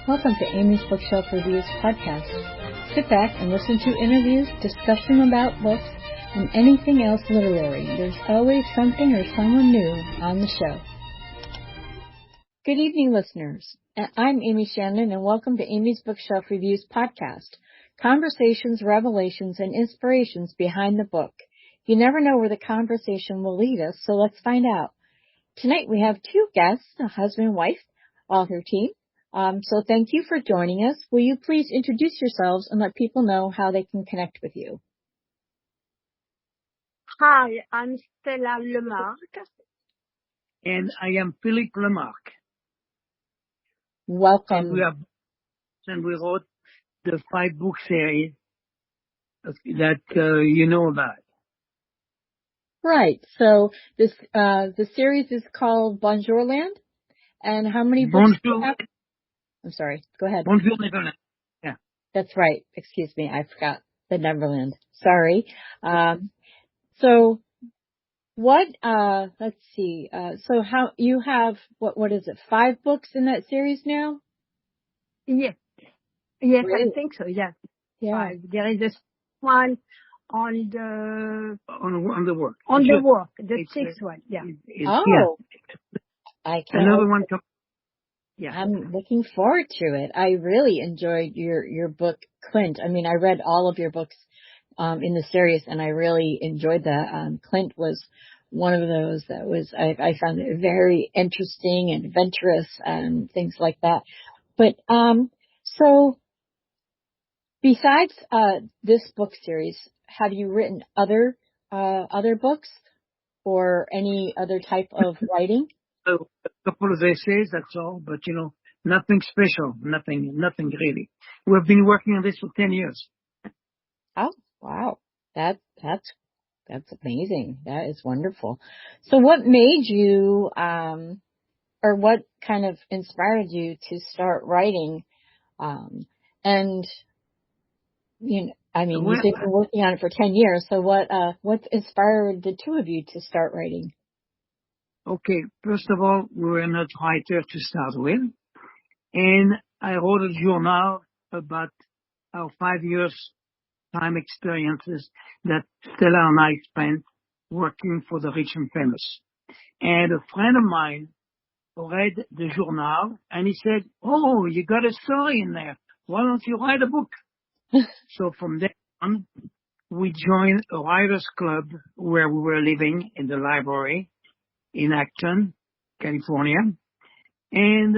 Welcome to Amy's Bookshelf Reviews podcast. Sit back and listen to interviews, discussion about books, and anything else literary. There's always something or someone new on the show. Good evening, listeners. I'm Amy Shannon, and welcome to Amy's Bookshelf Reviews podcast. Conversations, revelations, and inspirations behind the book. You never know where the conversation will lead us, so let's find out. Tonight we have two guests, a husband and wife, author team. So thank you for joining us. Will you please introduce yourselves and let people know how they can connect with you? Hi, I'm Stella LeMarque. And I am Philip LeMarque. Welcome. And we wrote the 5-book series that you know about. Right. So this the series is called Bonjourland. And how many books do you have? I'm sorry. Go ahead. Bonjour, Neverland. Yeah. That's right. Excuse me. I forgot the Neverland. Sorry. So what, let's see. So how you have, what is it? 5 books in that series now? Yes, Really? I think so. Yes. Yeah. 5. There is this one on the work. On the work, the 6th one. Yeah. Oh. Yeah. I can't. Another one. Yeah. I'm looking forward to it. I really enjoyed your book, Clint. I mean, I read all of your books in the series, and I really enjoyed that. Clint was one of those that was, I found it very interesting and adventurous and things like that. But so besides this book series, have you written other books or any other type of writing? A couple of essays, that's all, but nothing special, nothing really. We've been working on this for 10 years. Oh, wow. That's amazing. That is wonderful. So what made you, or what kind of inspired you to start writing? And, you said you've been working on it for 10 years. So what inspired the two of you to start writing? Okay, first of all, we were not writer to start with. And I wrote a journal about our 5 years time experiences that Stella and I spent working for the rich and famous. And a friend of mine read the journal and he said, "Oh, you got a story in there. Why don't you write a book?" So from then on, we joined a writers club where we were living in the library in Acton, California. And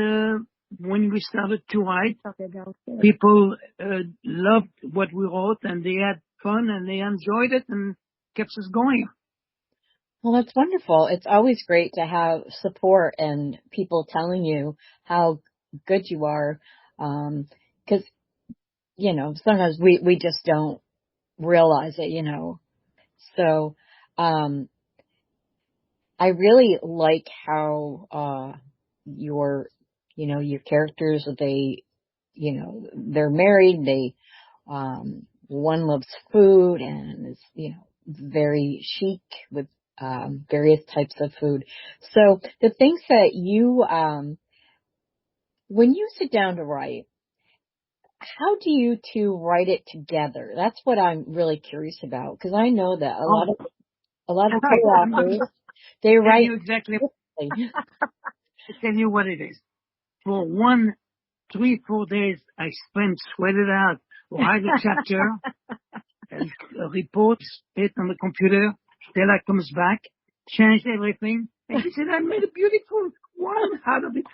when we started to write, people loved what we wrote and they had fun and they enjoyed it and kept us going. Well, that's wonderful. It's always great to have support and people telling you how good you are. 'Cause, sometimes we just don't realize it, So, I really like how, your characters, they're married, one loves food and is, very chic with, various types of food. So the things that you, when you sit down to write, how do you two write it together? That's what I'm really curious about, because I know that a lot of co-authors, they write exactly. I tell you what it is. For 3-4 days, I spent sweated out, write a chapter, and reports it on the computer. Stella comes back, changed everything, and she said, "I made a beautiful one out of it."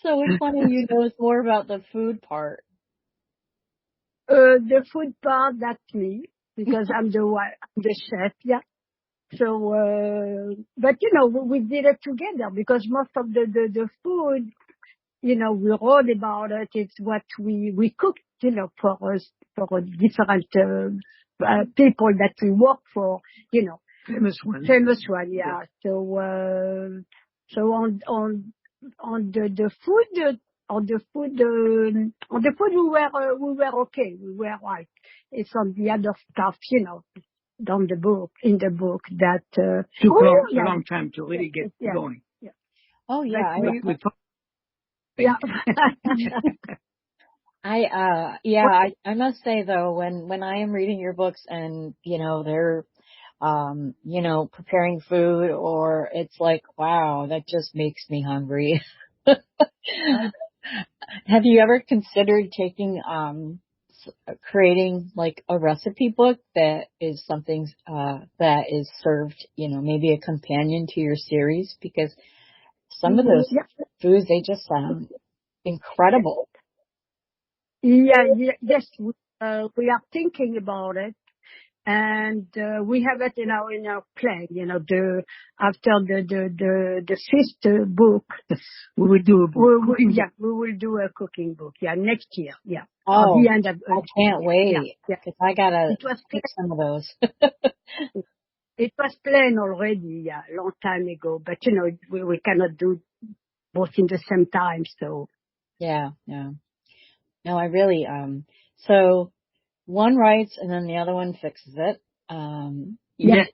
So which one of you knows more about the food part? The food part, that's me, because I'm the chef. Yeah. So, but we did it together because most of the food, we wrote about it. It's what we cooked, for us, for different people that we work for, Famous one. Yeah. So on the food, we were okay. We were right. It's on the other stuff, in the book that took a long time to really get going. Yeah. Oh yeah, Yeah. I must say though, when I am reading your books and, they're, preparing food, or it's like, wow, that just makes me hungry. Have you ever considered creating like a recipe book that is something, that is served, maybe a companion to your series? Because some of those foods, they just sound incredible. Yes, we are thinking about it, and we have it in our plan. After the fifth book, we will do a book. We will do a cooking book. Yeah, next year. Yeah. Oh, at the end of, I can't wait, because I gotta pick some of those. It was planned already, a long time ago, but we cannot do both in the same time, so. Yeah. No, I really, so one writes and then the other one fixes it. You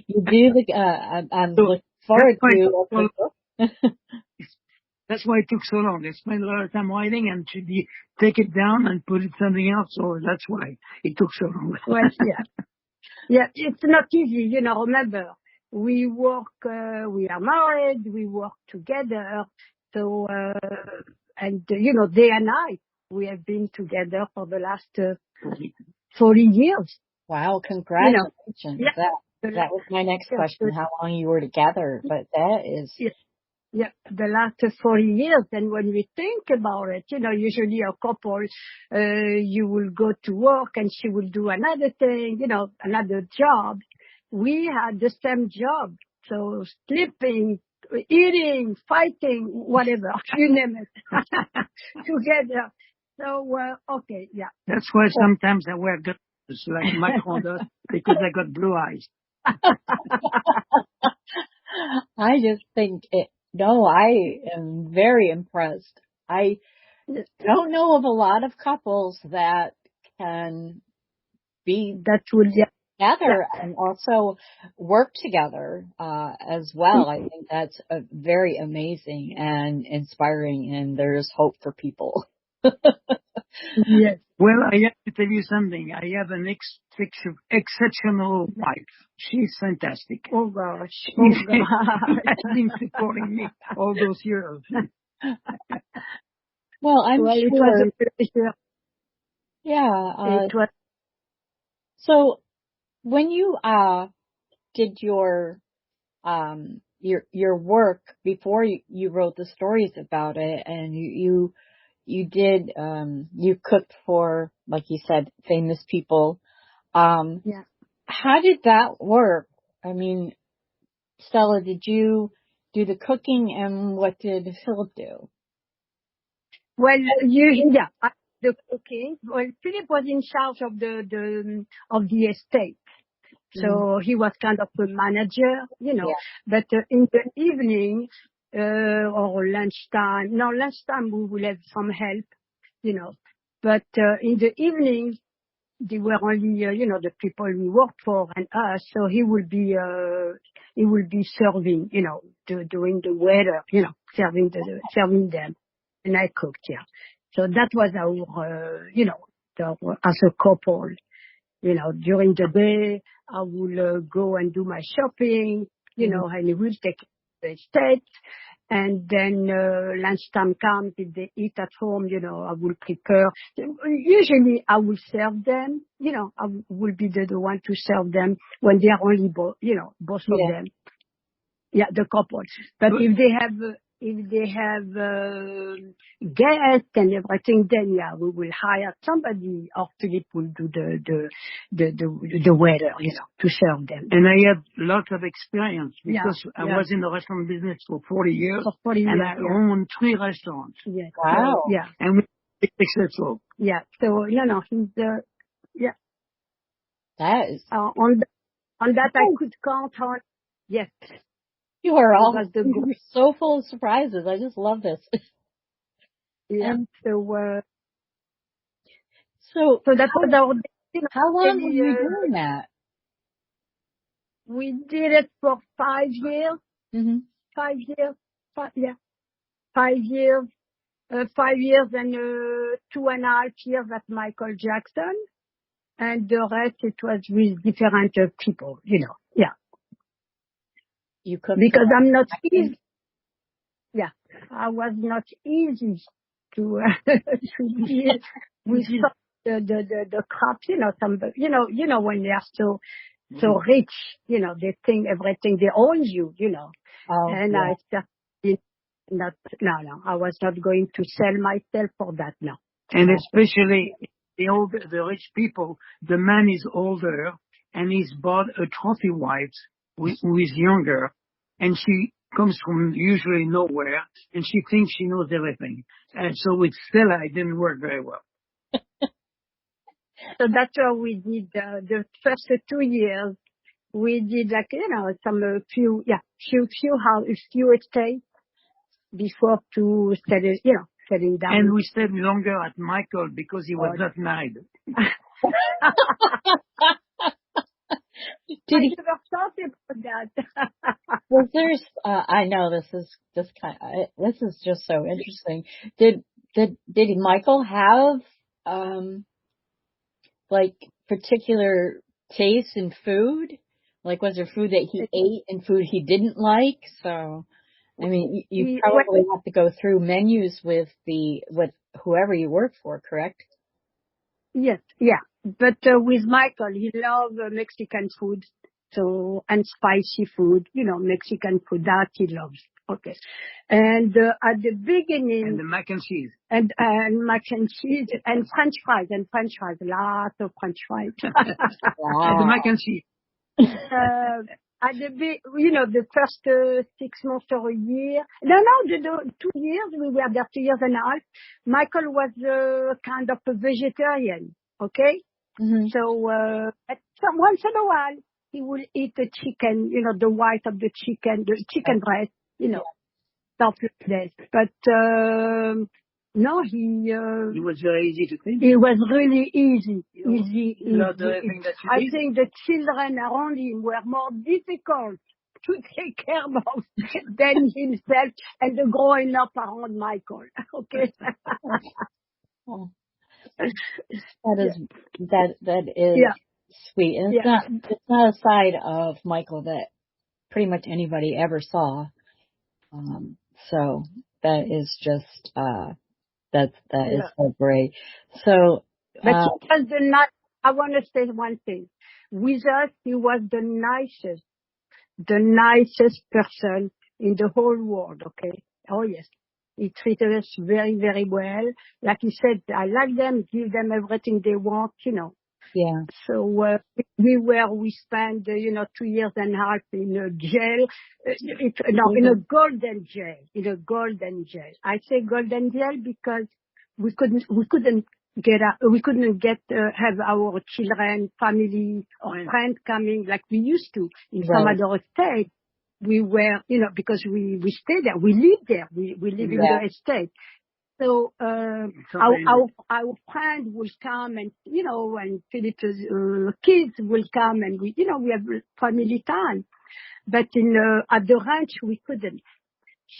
do I'm looking forward to a book. That's why it took so long. They spent a lot of time writing and should take it down and put it something else. So that's why it took so long. Well, yeah, it's not easy. Remember, we work, we are married, we work together. So, day and night, we have been together for the last 40 years. Wow, congratulations. That was my next question, how long you were together, but that is. Yeah, the last 40 years. And when we think about it, usually a couple, you will go to work and she will do another thing, another job. We had the same job. So sleeping, eating, fighting, whatever, you name it, together. So, okay, yeah. That's why sometimes I wear glasses like Macron does, because I got blue eyes. I just think I am very impressed. I don't know of a lot of couples that can be together and also work together as well. I think that's very amazing and inspiring, and there's hope for people. Yes. Well, I have to tell you something. I have an exceptional wife. She's fantastic. Oh gosh. She has been supporting me all those years. Well, I'm sure. It was a pleasure. Yeah. It was. So when you did your work before you wrote the stories about it, and you did, you cooked for, like you said, famous people. How did that work? I mean, Stella, did you do the cooking, and what did Philip do? Well, the cooking. Well, Philip was in charge of the estate. So he was kind of a manager, but in the evening, or lunchtime we will have some help, but in the evening, they were only, the people we worked for and us. So he will be serving, doing the waiter, serving them. And I cooked, So that was our, as a couple, during the day, I will go and do my shopping, and he will take the estate. And then lunchtime comes, if they eat at home, I will prepare. Usually I will serve them, I will be the one to serve them when they are only both of them. Yeah, the couple. But if they have guests and everything, then we will hire somebody, or Philip will do the waiter, to serve them. And I have lots of experience because I was in the restaurant business for 40 years. And I own 3 restaurants. Yeah. Wow. So, and we successful. Yeah. So he's That is on that I could count on. Yes. You are all so full of surprises. I just love this. Yeah. And so that was our. How long were you doing that? We did it for 5 years. Mm-hmm. 5 years. 5 years. 5 years and 2.5 years at Michael Jackson, and the rest it was with different people, Yeah. You cooked because I'm not easy. Yeah, I was not easy to to deal with some, the crops. When they are so rich, they think everything they own you. And I started not. No, I was not going to sell myself for that. No. And especially the rich people, the man is older and he's bought a trophy wife who is younger, and she comes from usually nowhere, and she thinks she knows everything. And so with Stella, it didn't work very well. So that's what we did the first 2 years. We did few estates before to setting down. And we stayed longer at Michael because he was not married. I never thought about that. Was there? I know this is just this is just so interesting. Did Michael have like particular taste in food? Like, was there food that he ate and food he didn't like? So, I mean, you probably have to go through menus with whoever you work for, correct? Yes, yeah. But with Michael, he loved Mexican food, and spicy food, Mexican food that he loves. Okay. And at the beginning, and the mac and cheese, and mac and cheese, and French fries, lots of French fries. Wow. And the mac and cheese. At the first 6 months or a year. The 2 years, we were there 2 years and a half. Michael was kind of a vegetarian, okay? Mm-hmm. So, once in a while, he will eat the chicken, the white of the chicken breast, stuff like that. But, no, he was very easy to clean. It was really easy. I did? think the children around him were more difficult to take care of than himself and the growing up around Michael. Okay. That is sweet, and it's not a side of Michael that pretty much anybody ever saw. So that is just that is so great. So, but he was I want to say one thing. With us, he was the nicest person in the whole world. Okay. Oh yes. He treated us very, very well. Like he said, I like them, give them everything they want, Yeah. So we spent 2 years and a half in a jail, in a golden jail. I say golden jail because we couldn't have our children, family, or friends coming like we used to in some other state. We were, because we stayed there, we lived there, we live in the estate. So, our friend will come and, and Philip's kids will come and we have family time. But at the ranch, we couldn't.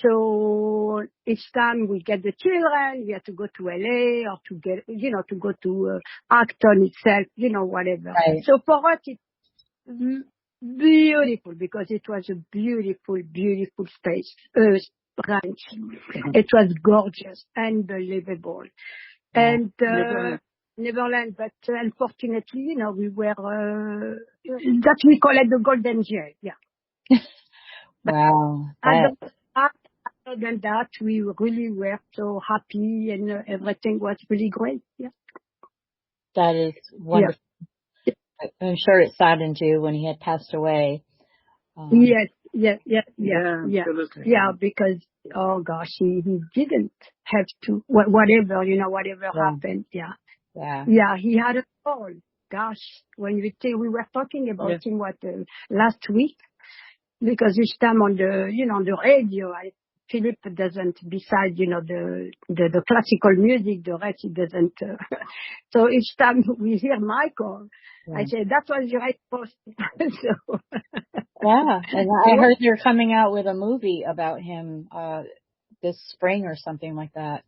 So each time we get the children, we have to go to LA or to go to Acton itself, whatever. Right. So for us, it's beautiful because it was a beautiful, beautiful space. Ranch. It was gorgeous, unbelievable. And Neverland, but unfortunately, we were that we call it the golden jail. Yeah. Wow. Other than that, we really were so happy, and everything was really great. Yeah. That is wonderful. Yeah. I'm sure it saddened you when he had passed away. Yes. Yeah, because, oh gosh, he didn't have to, whatever happened. Yeah. Yeah, he had a fall. Gosh, when we were talking about him, last week, because each time on the radio, Philip doesn't, besides, the classical music, the rest he doesn't. So each time we hear Michael, I said, that was the right post. So, Yeah, and I heard they're coming out with a movie about him this spring or something like that.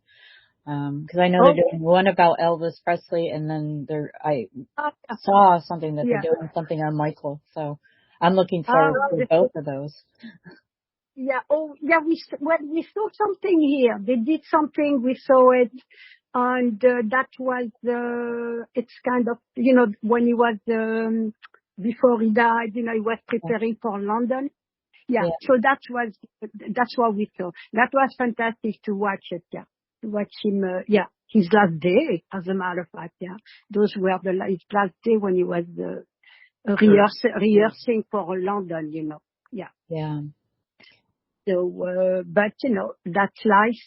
Because I know they're doing one about Elvis Presley, and then I saw something that they're doing something on Michael. So I'm looking forward to both of those. Yeah. Oh, yeah. We saw something here. They did something. We saw it, and that was it's kind of, you know, when he was before he died. You know, he was preparing for London. Yeah. So that's what we saw. That was fantastic to watch it. Yeah. To watch him. His last day, as a matter of fact. Yeah. Those were his last day when he was rehearsing for London. You know. Yeah. Yeah. So, but you know, that's life,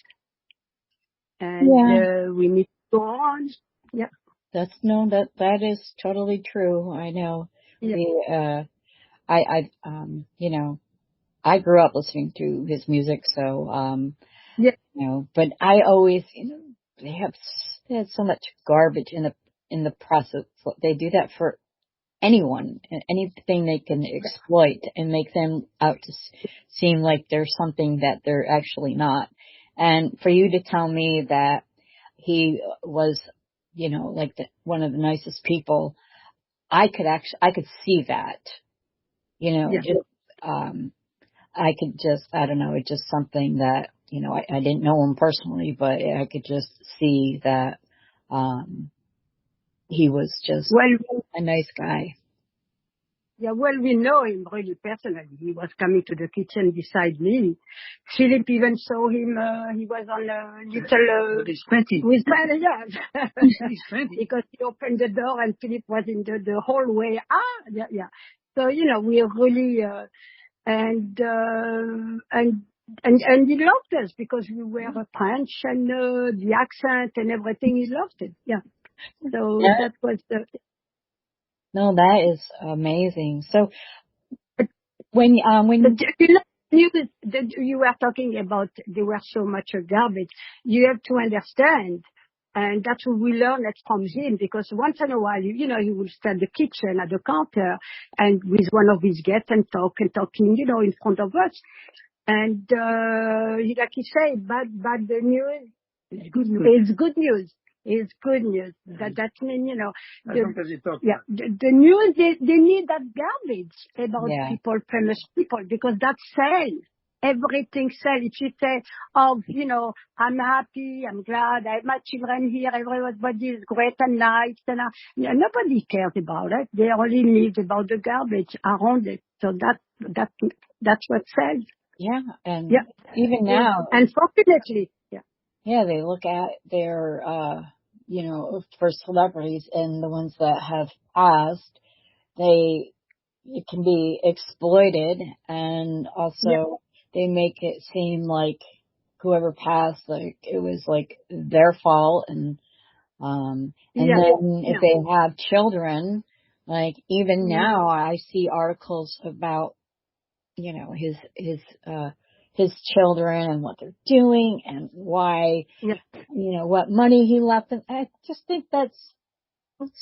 and we need to go on. Yeah. That is totally true. I know. Yeah. You know, I grew up listening to his music, so you know, but I always, you know, they had so much garbage in the process. They do that for anyone and anything they can exploit and make them out to seem like they're something that they're actually not. And for you to tell me that he was, you know, like one of the nicest people, I could see that, you know, I don't know, it's just something that, you know, I didn't know him personally, but I could just see that, he was just a nice guy. Yeah, well, we know him really personally. He was coming to the kitchen beside me. Philip even saw him. He was on a little... with his panty. With panty, yes. His panty. Because he opened the door and Philip was in the hallway. Yeah. So, you know, we really... And he loved us because we were French and the accent and everything. He loved it. Yeah. So that was the... No, that is amazing. So when you were talking about there were so much garbage, you have to understand, and that's what we learned it from him, because once in a while, you know, he would stand in the kitchen at the counter and with one of his guests and talking, you know, in front of us. And like you say, bad news is good news. It's good news. It's good news. That means, you know, the news, they need that garbage about people, famous people, because that sells. Everything sells. If you say, oh, you know, I'm happy, I'm glad, I have my children here, everybody is great and nice, and nobody cares about it. They only need about the garbage around it. So that's what sells. Yeah, and even now, unfortunately, they look at their, you know, for celebrities and the ones that have passed, it can be exploited, and also they make it seem like whoever passed, like it was like their fault, and then if they have children, like even now I see articles about, you know, his children and what they're doing and why, you know, what money he left. And I just think it's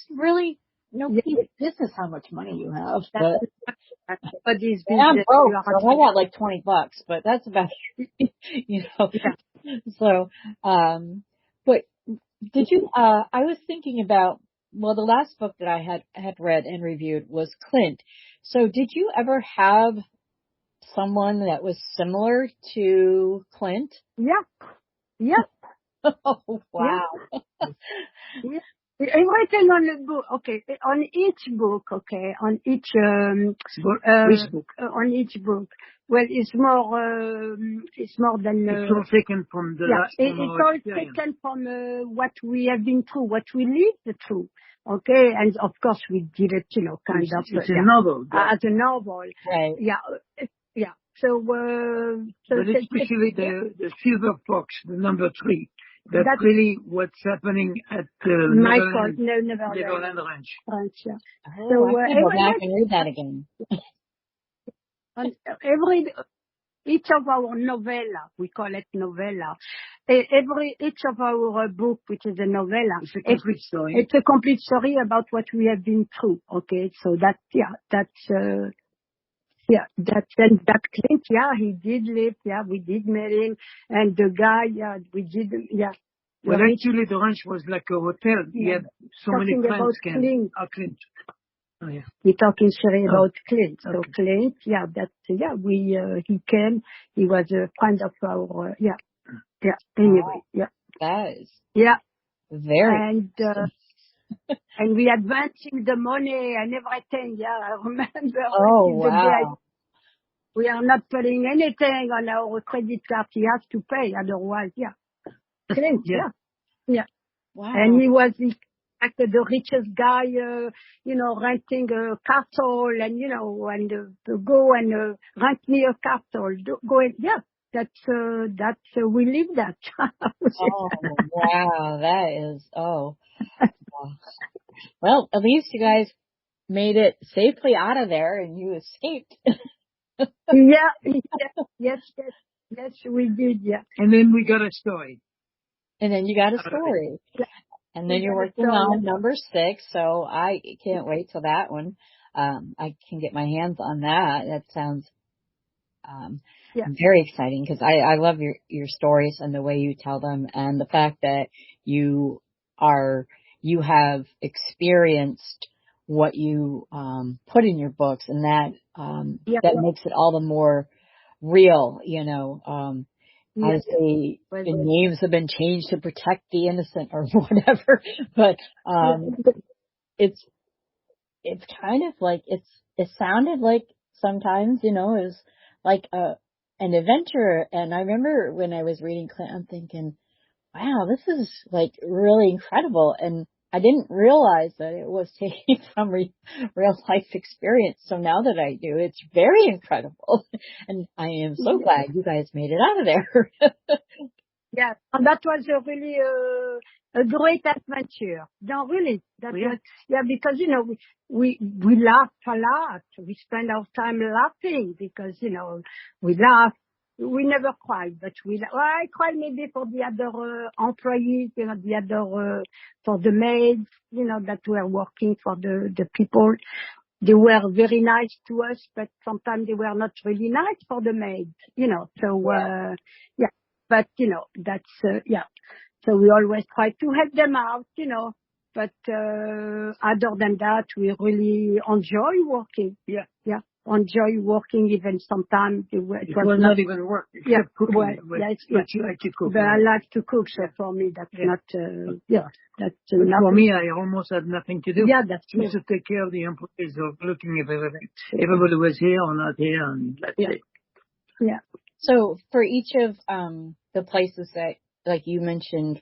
really nobody's business how much money you have. But I'm broke, so I got like $20, but that's about, you know. So, but did you, I was thinking about, well, the last book that I had read and reviewed was Clint. So did you ever have someone that was similar to Clint? Yeah. Oh, wow. Yeah. Everything on the book, on each book, on each book? On each book. Well, it's more than. It's all taken from the last. It's all taken from what we have been through, what we lived through. Okay, and of course we did it, you know, kind of. It's a novel. As a novel. Right. Yeah. So but especially the silver fox, the number 3. That's really what's happening at Neverland Ranch. Yeah. Oh, so I can go back and read that again. Each of our novella, we call it novella, each of our book, which is a novella, It's a complete story. It's a complete story about what we have been through. Okay, so that Clint, he did live, we did meet him, and the guy, we did, Well, actually, the ranch was like a hotel. He had so many talking about friends. Clint. Clint. Oh, yeah. We're talking sorry about Clint. So Okay. Clint, he came. He was a friend of our, Anyway, That is very. And and we advancing the money and everything. Yeah, I remember. Oh, The day wow. we are not putting anything on our credit card. He has to pay, otherwise, Clint, yeah. Wow. And he was like the richest guy, renting a castle and, and go and rent me a castle. Go and, we live that. Oh, wow. That is, wow. Well, at least you guys made it safely out of there and you escaped. Yes, we did, And then we got a story. And then you got a story. And then you're working on number 6, so I can't wait till that one. I can get my hands on that. That sounds very exciting because I love your stories and the way you tell them, and the fact that you have experienced what you put in your books, and that makes it all the more real, Obviously, the names have been changed to protect the innocent or whatever, but it's kind of like it sounded like sometimes, it was like an adventure. And I remember when I was reading Clint, I'm thinking, wow, this is like really incredible. And I didn't realize that it was taken from real life experience. So now that I do, it's very incredible. And I am so glad you guys made it out of there. Yes, and that was really a great adventure. No, really, was, because, we laughed a lot. We spent our time laughing because, we laughed. We never cried, but I cried maybe for the other employees, the other, for the maids, that were working for the people. They were very nice to us, but sometimes they were not really nice for the maids, so, but, that's, so we always try to help them out, but, other than that, we really enjoy working. Enjoy working even sometimes. It was not even work. Cooking, but you like to cook. But I like to cook, so for me that's not, that's not. For me, I almost had nothing to do. Yeah, that's true. Just to take care of the employees, of looking at everything. Everybody was here or not here, and that's it. Yeah. So for each of the places that, like you mentioned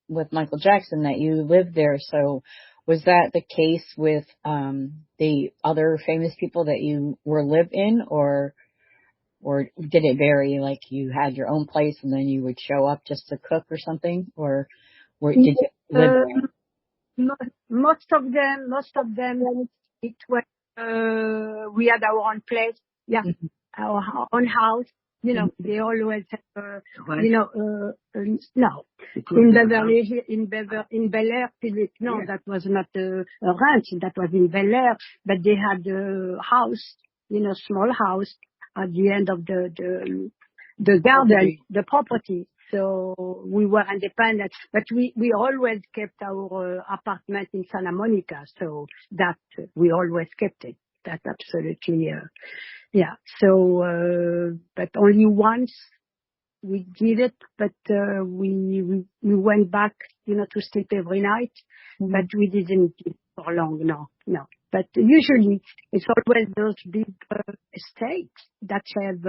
with Michael Jackson, that you lived there, so was that the case with the other famous people that you were live in, or did it vary? Like you had your own place and then you would show up just to cook or something, or did you live there? Most of them, it was we had our own place, our own house. They always have, no. In Beverly, in Bel Air, Philip, that was not a ranch, that was in Bel Air, but they had a house, small house at the end of the garden, the property. So we were independent, but we always kept our apartment in Santa Monica, so that we always kept it. That's absolutely, So, but only once we did it, but we went back, to sleep every night, but we didn't do it for long. No. But usually it's always those big estates that have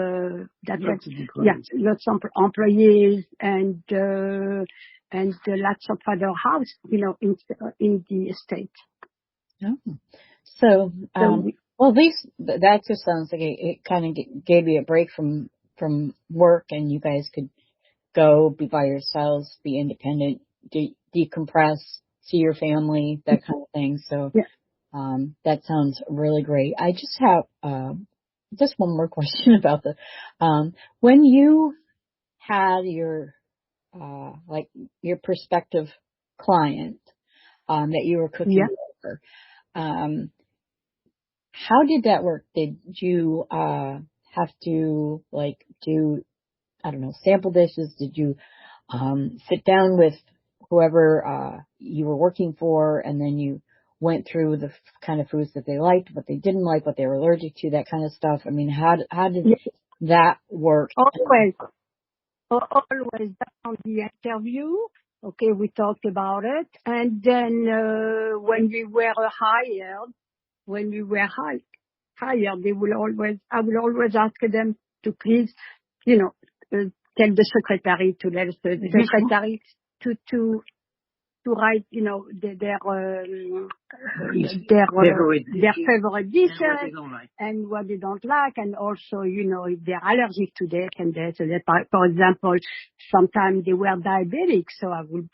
lots of employees and lots of other house, in the estate. Oh. So, well, at least that just sounds like it kind of gave you a break from work, and you guys could go be by yourselves, be independent, decompress, see your family, that kind of thing. So, that sounds really great. I just have just one more question about when you had your like your prospective client, that you were cooking for. How did that work? Did you, have to like do, I don't know, sample dishes? Did you, sit down with whoever, you were working for, and then you went through the kind of foods that they liked, what they didn't like, what they were allergic to, that kind of stuff? I mean, how did that work? Always on the interview. Okay, we talked about it. And then, when we were hired, I will always ask them to please, tell the secretary to let the secretary to write, their favorite dishes and what they don't like, and also, if they're allergic to this and that. So that, for example, sometimes they were diabetic, so I will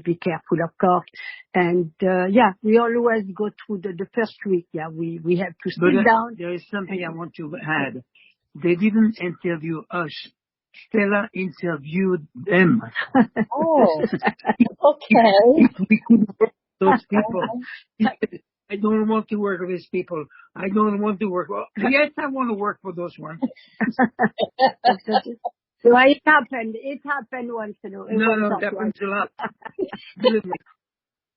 be careful, of course. And we always go through the first week. Yeah, we have to sit down. There is something I want to add. They didn't interview us. Stella interviewed them. Oh, okay. We could work with those people. I don't want to work with these people. I don't want to work. Well, yes, I want to work for those ones. So it happened. It happened once in a while. No, it happens a lot.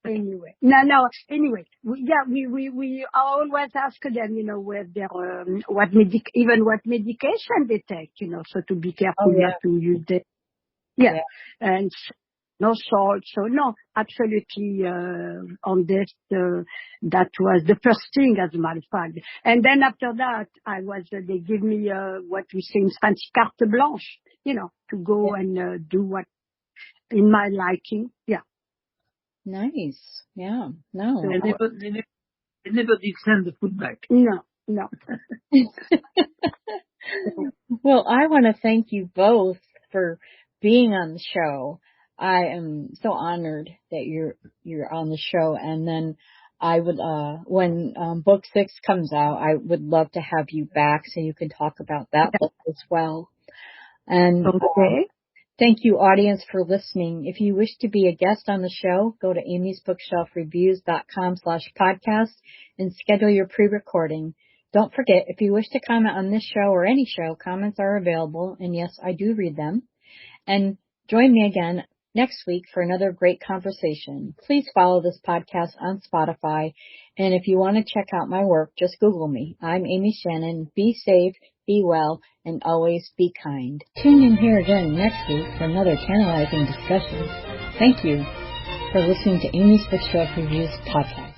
Anyway, Anyway, we always ask them, where their what medication they take, so to be careful not to use the and no salt. So no, absolutely on this. That was the first thing, as a matter of fact. And then after that, they give me what we say in French carte blanche, to go and do what in my liking. Yeah. Nice. Yeah. No. They never did send the food back. No. Well, I want to thank you both for being on the show. I am so honored that you're on the show. And then I would, when book 6 comes out, I would love to have you back so you can talk about that book as well. And thank you, audience, for listening. If you wish to be a guest on the show, go to amysbookshelfreviews.com/podcast and schedule your pre-recording. Don't forget, if you wish to comment on this show or any show, comments are available, and yes, I do read them. And join me again next week for another great conversation. Please follow this podcast on Spotify, and if you want to check out my work, just Google me. I'm Amy Shannon. Be safe, be well, and always be kind. Tune in here again next week for another tantalizing discussion. Thank you for listening to Amy's Bookshelf Reviews podcast.